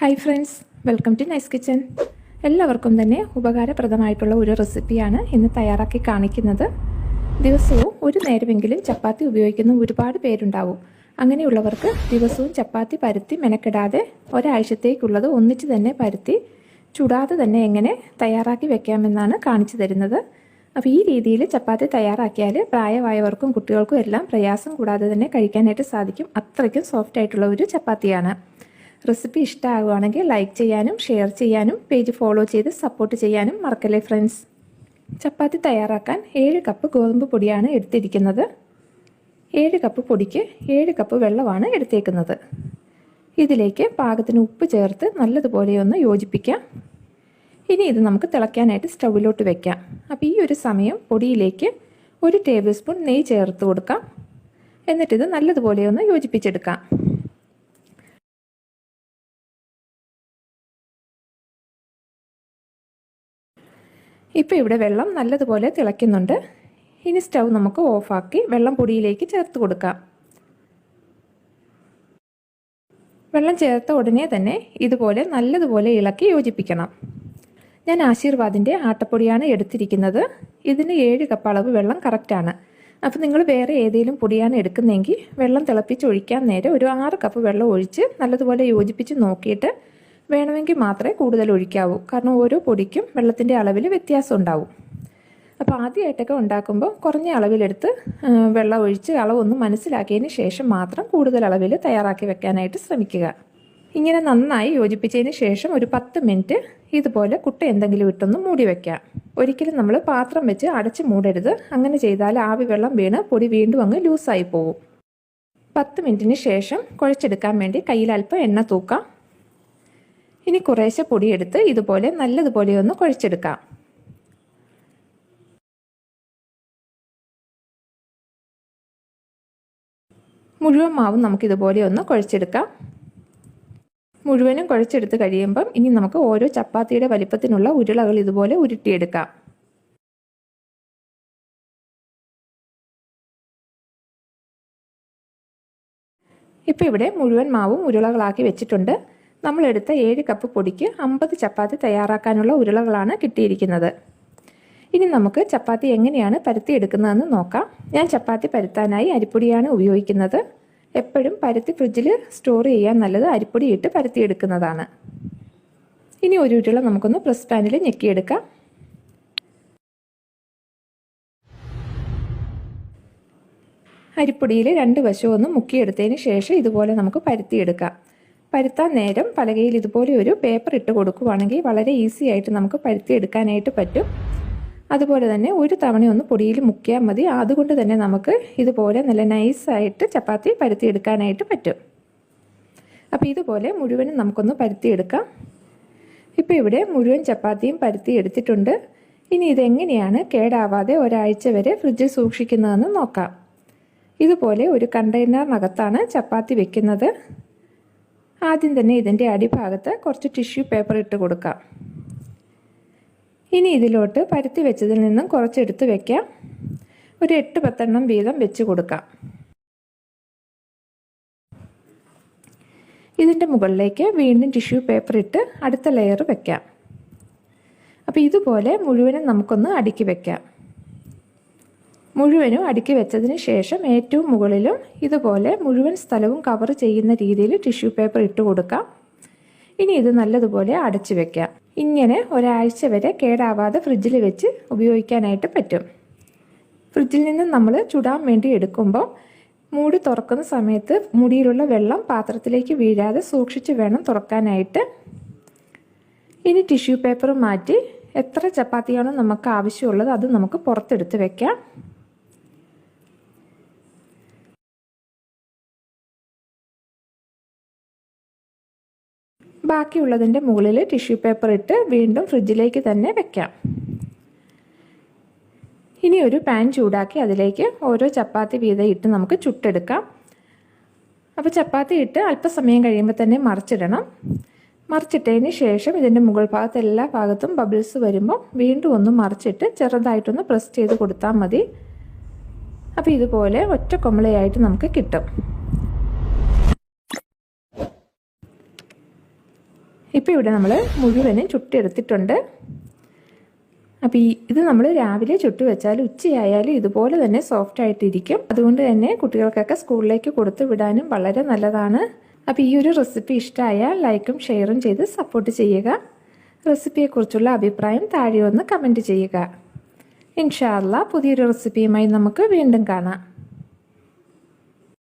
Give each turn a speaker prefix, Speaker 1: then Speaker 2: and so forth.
Speaker 1: Hi friends, welcome to nice kitchen. എല്ലാവർക്കും തന്നെ ഉപകാരപ്രദമായിട്ടുള്ള ഒരു റെസിപ്പിയാണ് ഇന്ന് തയ്യാറാക്കി കാണിക്കുന്നത്. ദിവസവും ഒരു നേരമെങ്കിലും ചപ്പാത്തി ഉപയോഗിക്കുന്ന ഒരുപാട് പേരുണ്ടാവും. അങ്ങനെയുള്ളവർക്ക് ദിവസവും ചപ്പാത്തി പരത്തി മെനക്കെടാതെ ഒരാഴ്ചത്തേക്കുള്ളത് ഒന്നിച്ച് തന്നെ പരത്തി ചുടാതെ തന്നെ എങ്ങനെ തയ്യാറാക്കി വെക്കാമെന്നാണ് കാണിച്ചു തരുന്നത്. അപ്പോൾ ഈ രീതിയിൽ ചപ്പാത്തി തയ്യാറാക്കിയാൽ പ്രായമായവർക്കും കുട്ടികൾക്കും എല്ലാം പ്രയാസം കൂടാതെ തന്നെ കഴിക്കാനായിട്ട് സാധിക്കും. അത്രയ്ക്കും സോഫ്റ്റ് ആയിട്ടുള്ള ഒരു ചപ്പാത്തിയാണ്. റെസിപ്പി ഇഷ്ടമാകുകയാണെങ്കിൽ ലൈക്ക് ചെയ്യാനും ഷെയർ ചെയ്യാനും പേജ് ഫോളോ ചെയ്ത് സപ്പോർട്ട് ചെയ്യാനും മറക്കല്ലേ ഫ്രണ്ട്സ്. ചപ്പാത്തി തയ്യാറാക്കാൻ 7 കപ്പ് ഗോതമ്പ് പൊടിയാണ് എടുത്തിരിക്കുന്നത്. 7 കപ്പ് പൊടിക്ക് 7 കപ്പ് വെള്ളമാണ് എടുത്തേക്കുന്നത്. ഇതിലേക്ക് പാകത്തിന് ഉപ്പ് ചേർത്ത് നല്ലതുപോലെ ഒന്ന് യോജിപ്പിക്കാം. ഇനി ഇത് നമുക്ക് തിളയ്ക്കാനായിട്ട് സ്റ്റൗവിലോട്ട് വെക്കാം. അപ്പോൾ ഈ ഒരു സമയം പൊടിയിലേക്ക് 1 ടേബിൾ സ്പൂൺ നെയ്യ് ചേർത്ത് കൊടുക്കാം. എന്നിട്ടിത് നല്ലതുപോലെ ഒന്ന് യോജിപ്പിച്ചെടുക്കാം. ഇപ്പോൾ ഇവിടെ വെള്ളം നല്ലതുപോലെ തിളയ്ക്കുന്നുണ്ട്. ഇനി സ്റ്റൗ നമുക്ക് ഓഫാക്കി വെള്ളം പൊടിയിലേക്ക് ചേർത്ത് കൊടുക്കാം. വെള്ളം ചേർത്ത ഉടനെ തന്നെ ഇതുപോലെ നല്ലതുപോലെ ഇളക്കി യോജിപ്പിക്കണം. ഞാൻ ആശീർവാദിൻ്റെ ആട്ടപ്പൊടിയാണ് എടുത്തിരിക്കുന്നത്. ഇതിന് 7 കപ്പ് അളവ് വെള്ളം കറക്റ്റാണ്. അപ്പോൾ നിങ്ങൾ വേറെ ഏതെങ്കിലും പൊടിയാണ് എടുക്കുന്നതെങ്കിൽ വെള്ളം തിളപ്പിച്ച് ഒഴിക്കാൻ നേരെ ഒരു 6 കപ്പ് വെള്ളം ഒഴിച്ച് നല്ലതുപോലെ യോജിപ്പിച്ച് നോക്കിയിട്ട് വേണമെങ്കിൽ മാത്രമേ കൂടുതൽ ഒഴിക്കാവൂ. കാരണം ഓരോ പൊടിക്കും വെള്ളത്തിൻ്റെ അളവിൽ വ്യത്യാസം ഉണ്ടാവും. അപ്പോൾ ആദ്യമായിട്ടൊക്കെ ഉണ്ടാക്കുമ്പോൾ കുറഞ്ഞ അളവിലെടുത്ത് വെള്ളം ഒഴിച്ച് അളവൊന്ന് മനസ്സിലാക്കിയതിന് ശേഷം മാത്രം കൂടുതൽ അളവിൽ തയ്യാറാക്കി വെക്കാനായിട്ട് ശ്രമിക്കുക. ഇങ്ങനെ നന്നായി യോജിപ്പിച്ചതിന് ശേഷം ഒരു 10 മിനിറ്റ് ഇതുപോലെ കുട്ട എന്തെങ്കിലും ഇട്ടൊന്ന് മൂടി വയ്ക്കാം. ഒരിക്കലും നമ്മൾ പാത്രം വെച്ച് അടച്ച് മൂടരുത്. അങ്ങനെ ചെയ്താൽ ആവി വെള്ളം വീണ് പൊടി വീണ്ടും അങ്ങ് ലൂസായി പോകും. 10 മിനിറ്റിന് ശേഷം കുഴച്ചെടുക്കാൻ വേണ്ടി കയ്യിൽ അല്പം എണ്ണ തൂക്കാം. ഇനി കുറേശ്ശെ പൊടിയെടുത്ത് ഇതുപോലെ നല്ലതുപോലെ ഒന്ന് കുഴച്ചെടുക്കാം. മുഴുവൻ മാവും നമുക്കിതുപോലെ ഒന്ന് കുഴച്ചെടുക്കാം. മുഴുവനും കുഴച്ചെടുത്ത് കഴിയുമ്പം ഇനി നമുക്ക് ഓരോ ചപ്പാത്തിയുടെ വലിപ്പത്തിനുള്ള ഉരുളകൾ ഇതുപോലെ ഉരുട്ടിയെടുക്കാം. ഇപ്പോൾ ഇവിടെ മുഴുവൻ മാവും ഉരുളകളാക്കി വെച്ചിട്ടുണ്ട്. നമ്മളെടുത്ത 7 കപ്പ് പൊടിക്ക് 50 ചപ്പാത്തി തയ്യാറാക്കാനുള്ള ഉരുളകളാണ് കിട്ടിയിരിക്കുന്നത്. ഇനി നമുക്ക് ചപ്പാത്തി എങ്ങനെയാണ് പരത്തിയെടുക്കുന്നതെന്ന് നോക്കാം. ഞാൻ ചപ്പാത്തി പരത്താനായി അരിപ്പൊടിയാണ് ഉപയോഗിക്കുന്നത്. എപ്പോഴും പരത്തി ഫ്രിഡ്ജിൽ സ്റ്റോർ ചെയ്യാൻ നല്ലത് അരിപ്പൊടി ഇട്ട് പരത്തിയെടുക്കുന്നതാണ്. ഇനി ഒരു ഉരുള നമുക്കൊന്ന് പ്രസ് പാനിൽ ഞെക്കിയെടുക്കാം. അരിപ്പൊടിയിൽ 2 വശവും ഒന്ന് മുക്കിയെടുത്തതിന് ശേഷം ഇതുപോലെ നമുക്ക് പരത്തിയെടുക്കാം. പരത്താൻ നേരം പലകയിൽ ഇതുപോലെ ഒരു പേപ്പർ ഇട്ട് കൊടുക്കുകയാണെങ്കിൽ വളരെ ഈസി ആയിട്ട് നമുക്ക് പരത്തിയെടുക്കാനായിട്ട് പറ്റും. അതുപോലെ തന്നെ ഒരു തവണ ഒന്ന് പൊടിയിൽ മുക്കിയാൽ മതി. അതുകൊണ്ട് തന്നെ നമുക്ക് ഇതുപോലെ നല്ല നൈസായിട്ട് ചപ്പാത്തി പരത്തിയെടുക്കാനായിട്ട് പറ്റും. അപ്പോൾ ഇതുപോലെ മുഴുവനും നമുക്കൊന്ന് പരത്തിയെടുക്കാം. ഇപ്പോൾ ഇവിടെ മുഴുവൻ ചപ്പാത്തിയും പരത്തി എടുത്തിട്ടുണ്ട്. ഇനി ഇതെങ്ങനെയാണ് കേടാവാതെ ഒരാഴ്ച വരെ ഫ്രിഡ്ജിൽ സൂക്ഷിക്കുന്നതെന്ന് നോക്കാം. ഇതുപോലെ ഒരു കണ്ടെയ്നറിനകത്താണ് ചപ്പാത്തി വെക്കുന്നത്. ആദ്യം തന്നെ ഇതിൻ്റെ അടിഭാഗത്ത് കുറച്ച് ടിഷ്യൂ പേപ്പർ ഇട്ട് കൊടുക്കാം. ഇനി ഇതിലോട്ട് പരത്തി വെച്ചതിൽ നിന്നും കുറച്ചെടുത്ത് വെക്കാം. ഒരു 8-10 എണ്ണം വീതം വെച്ച് കൊടുക്കാം. ഇതിൻ്റെ മുകളിലേക്ക് വീണ്ടും ടിഷ്യൂ പേപ്പർ ഇട്ട് അടുത്ത ലെയർ വെക്കാം. അപ്പോൾ ഇതുപോലെ മുഴുവനും നമുക്കൊന്ന് അടുക്കി വെക്കാം. മുഴുവനും അടുക്കി വെച്ചതിന് ശേഷം ഏറ്റവും മുകളിലും ഇതുപോലെ മുഴുവൻ സ്ഥലവും കവർ ചെയ്യുന്ന രീതിയിൽ ടിഷ്യൂ പേപ്പർ ഇട്ട് കൊടുക്കാം. ഇനി ഇത് നല്ലതുപോലെ അടച്ചു വെക്കാം. ഇങ്ങനെ ഒരാഴ്ച വരെ കേടാവാതെ ഫ്രിഡ്ജിൽ വെച്ച് ഉപയോഗിക്കാനായിട്ട് പറ്റും. ഫ്രിഡ്ജിൽ നിന്ന് നമ്മൾ ചുടാൻ വേണ്ടി എടുക്കുമ്പോൾ മൂടി തുറക്കുന്ന സമയത്ത് മുടിയിലുള്ള വെള്ളം പാത്രത്തിലേക്ക് വീഴാതെ സൂക്ഷിച്ച് വേണം തുറക്കാനായിട്ട്. ഇനി ടിഷ്യൂ പേപ്പർ മാറ്റി എത്ര ചപ്പാത്തിയാണോ നമുക്ക് ആവശ്യമുള്ളത് അത് നമുക്ക് പുറത്തെടുത്ത് വെക്കാം. ബാക്കിയുള്ളതിൻ്റെ മുകളിൽ ടിഷ്യൂ പേപ്പർ ഇട്ട് വീണ്ടും ഫ്രിഡ്ജിലേക്ക് തന്നെ വെക്കാം. ഇനി ഒരു പാൻ ചൂടാക്കി അതിലേക്ക് ഓരോ ചപ്പാത്തി വീതം ഇട്ട് നമുക്ക് ചുട്ടെടുക്കാം. അപ്പോൾ ചപ്പാത്തി ഇട്ട് അല്പസമയം കഴിയുമ്പോൾ തന്നെ മറിച്ചിടണം. മറിച്ചിട്ടതിന് ശേഷം ഇതിൻ്റെ മുകൾ ഭാഗത്ത് എല്ലാ ഭാഗത്തും ബബിൾസ് വരുമ്പോൾ വീണ്ടും ഒന്ന് മറിച്ചിട്ട് ചെറുതായിട്ടൊന്ന് പ്രസ് ചെയ്ത് കൊടുത്താൽ മതി. അപ്പോൾ ഇതുപോലെ ഒറ്റ കൊമ്പളയായിട്ട് നമുക്ക് കിട്ടും. ഇപ്പോൾ ഇവിടെ നമ്മൾ മുഴുവനും ചുട്ടെടുത്തിട്ടുണ്ട്. അപ്പോൾ ഇത് നമ്മൾ രാവിലെ ചുട്ട് വെച്ചാൽ ഉച്ചയായാലും ഇതുപോലെ തന്നെ സോഫ്റ്റ് ആയിട്ടിരിക്കും. അതുകൊണ്ട് തന്നെ കുട്ടികൾക്കൊക്കെ സ്കൂളിലേക്ക് കൊടുത്തു വിടാനും വളരെ നല്ലതാണ്. അപ്പോൾ ഈ ഒരു റെസിപ്പി ഇഷ്ടമായാൽ ലൈക്കും ഷെയറും ചെയ്ത് സപ്പോർട്ട് ചെയ്യുക. റെസിപ്പിയെക്കുറിച്ചുള്ള അഭിപ്രായം താഴെ ഒന്ന് കമൻറ്റ് ചെയ്യുക. ഇൻഷാ അല്ലാഹ് പുതിയൊരു റെസിപ്പിയുമായി നമുക്ക് വീണ്ടും കാണാം.